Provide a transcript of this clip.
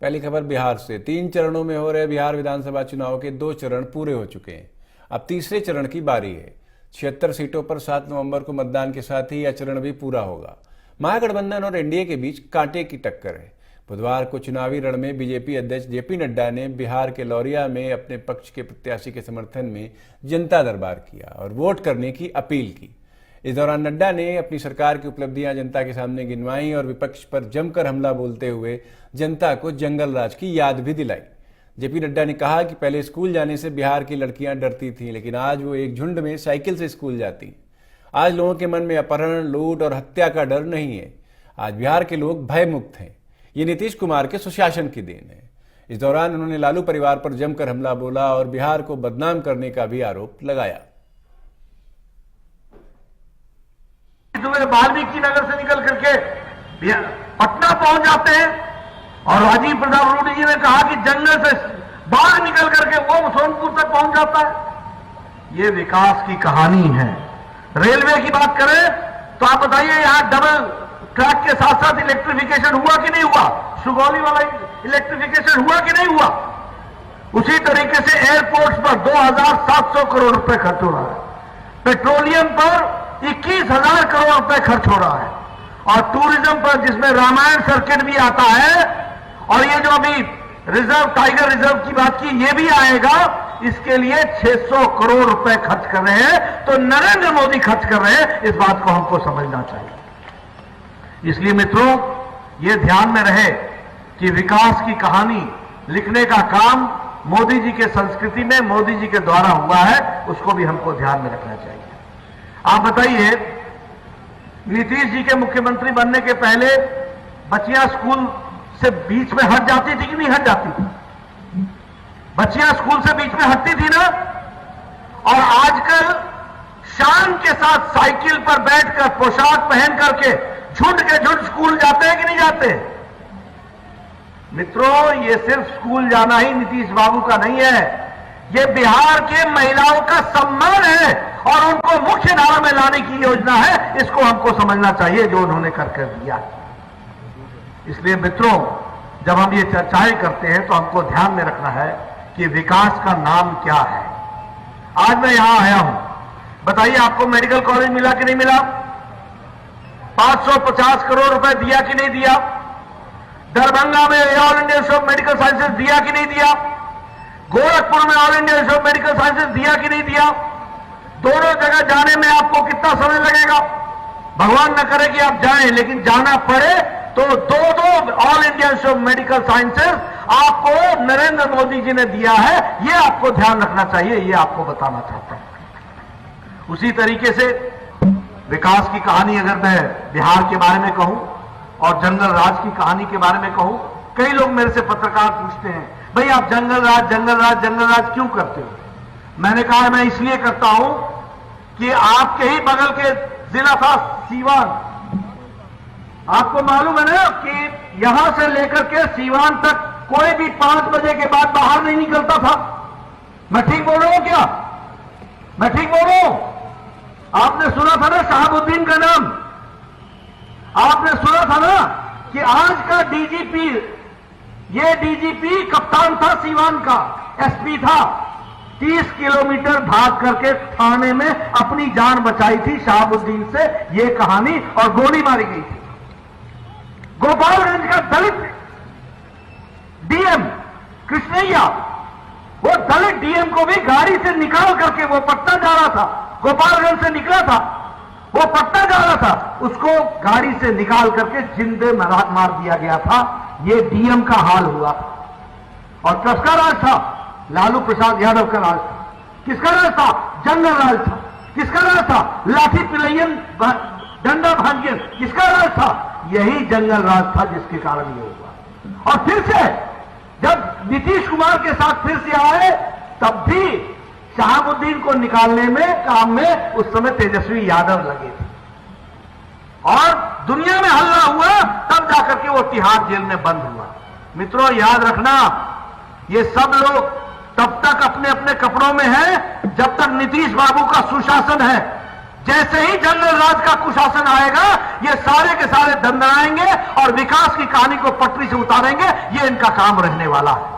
पहली खबर बिहार से। 3 चरणों में हो रहे बिहार विधानसभा चुनाव के 2 चरण पूरे हो चुके हैं। अब तीसरे चरण की बारी है। 76 सीटों पर 7 नवंबर को मतदान के साथ ही यह चरण भी पूरा होगा। महागठबंधन और एनडीए के बीच कांटे की टक्कर है। बुधवार को चुनावी रण में बीजेपी अध्यक्ष जेपी नड्डा ने बिहार के लौरिया में अपने पक्ष के प्रत्याशी के समर्थन में जनता दरबार किया और वोट करने की अपील की। इस दौरान नड्डा ने अपनी सरकार की उपलब्धियां जनता के सामने गिनवाई और विपक्ष पर जमकर हमला बोलते हुए जनता को जंगल राज की याद भी दिलाई। जेपी नड्डा ने कहा कि पहले स्कूल जाने से बिहार की लड़कियां डरती थीं, लेकिन आज वो एक झुंड में साइकिल से स्कूल जाती। आज लोगों के मन में अपहरण, लूट और हत्या का डर नहीं है। आज बिहार के लोग भयमुक्त हैं। ये नीतीश कुमार के सुशासन की देन है। इस दौरान उन्होंने लालू परिवार पर जमकर हमला बोला और बिहार को बदनाम करने का भी आरोप लगाया। वाल्मीकि नगर से निकल करके पटना पहुंच जाते हैं और राजीव प्रताप रूडी जी ने कहा कि जंगल से बाहर निकल करके वो सोनपुर तक पहुंच जाता है। ये विकास की कहानी है। रेलवे की बात करें तो आप बताइए, यहां डबल ट्रैक के साथ साथ इलेक्ट्रिफिकेशन हुआ कि नहीं हुआ? सुगौली वाला इलेक्ट्रिफिकेशन हुआ कि नहीं हुआ? उसी तरीके से एयरपोर्ट्स पर 2700 करोड़ रुपए खर्च हो रहा है। पेट्रोलियम पर 21,000 करोड़ रुपए खर्च हो रहा है और टूरिज्म पर, जिसमें रामायण सर्किट भी आता है और ये जो अभी रिजर्व, टाइगर रिजर्व की बात की, ये भी आएगा, इसके लिए 600 करोड़ रुपए खर्च कर रहे हैं। तो नरेंद्र मोदी खर्च कर रहे हैं, इस बात को हमको समझना चाहिए। इसलिए मित्रों, ये ध्यान में रहे कि विकास की कहानी लिखने का काम मोदी जी के संस्कृति में, मोदी जी के द्वारा हुआ है, उसको भी हमको ध्यान में रखना चाहिए। आप बताइए, नीतीश जी के मुख्यमंत्री बनने के पहले बच्चियां स्कूल से बीच में हट जाती थी कि नहीं हट जाती थी? बच्चियां स्कूल से बीच में हटती थी ना? और आजकल शान के साथ साइकिल पर बैठकर, पोशाक पहन करके झुंड के झुंड स्कूल जाते हैं कि नहीं जाते? मित्रों, ये सिर्फ स्कूल जाना ही नीतीश बाबू का नहीं है, ये बिहार के महिलाओं का सम्मान है और उनको मुख्य धारा में लाने की योजना है। इसको हमको समझना चाहिए जो उन्होंने करके दिया। इसलिए मित्रों, जब हम ये चर्चाएं करते हैं तो हमको ध्यान में रखना है कि विकास का नाम क्या है। आज मैं यहां आया हूं, बताइए आपको मेडिकल कॉलेज मिला कि नहीं मिला? 550 करोड़ रुपए दिया कि नहीं दिया? दरभंगा में all India institute of medical sciences दिया कि नहीं दिया? गोरखपुर में all India institute of medical sciences दिया कि नहीं दिया? दोनों जगह जाने में आपको कितना समय लगेगा? भगवान न करे कि आप जाएं, लेकिन जाना पड़े तो दो all India institute of medical sciences आपको नरेंद्र मोदी जी ने दिया है। ये आपको ध्यान रखना चाहिए, ये आपको बताना चाहता हूं। उसी तरीके से विकास की कहानी अगर मैं बिहार के बारे में कहूं और जंगल राज की कहानी के बारे में कहूं, कई लोग मेरे से पत्रकार पूछते हैं, भाई आप जंगल राज जंगल राज जंगल राज क्यों करते हो? मैंने कहा मैं इसलिए करता हूं कि आपके ही बगल के जिला था सीवान। आपको मालूम है ना कि यहां से लेकर के सीवान तक कोई भी 5 बजे के बाद बाहर नहीं निकलता था। मैं ठीक बोल रहा हूं क्या? मैं ठीक बोल रहा हूं? आपने सुना था ना शहाबुद्दीन का नाम? आपने सुना था ना कि आज का डीजीपी, ये डीजीपी कप्तान था सीवान का, एसपी था। 30 किलोमीटर भाग करके थाने में अपनी जान बचाई थी शहाबुद्दीन से, ये कहानी, और गोली मारी गई थी। गोपालगंज का दलित डीएम कृष्णैया, वो दलित डीएम को भी गाड़ी से निकाल करके, वो पटना जा रहा था, गोपालगंज से निकला था, वो पटना जा रहा था, उसको गाड़ी से निकाल करके जिंदे मार दिया गया था। ये डीएम का हाल हुआ। और किसका राज था? लालू प्रसाद यादव का राज था। किसका राज था? जंगल राज था। किसका राज था? लाठी पिलैयन, डंडा भांजन, किसका राज था? यही जंगल राज था, जिसके कारण ये हुआ। और फिर से जब नीतीश कुमार के साथ फिर से आए, तब भी शहाबुद्दीन को निकालने में, काम में उस समय तेजस्वी यादव लगे थे और दुनिया में हल्ला हुआ, तब जाकर के वो तिहाड़ जेल में बंद हुआ। मित्रों, याद रखना, ये सब लोग तब तक अपने अपने कपड़ों में हैं जब तक नीतीश बाबू का सुशासन है। जैसे ही जनरल राज का कुशासन आएगा, ये सारे के सारे दंदनाएंगे और विकास की कहानी को पटरी से उतारेंगे। ये इनका काम रहने वाला है।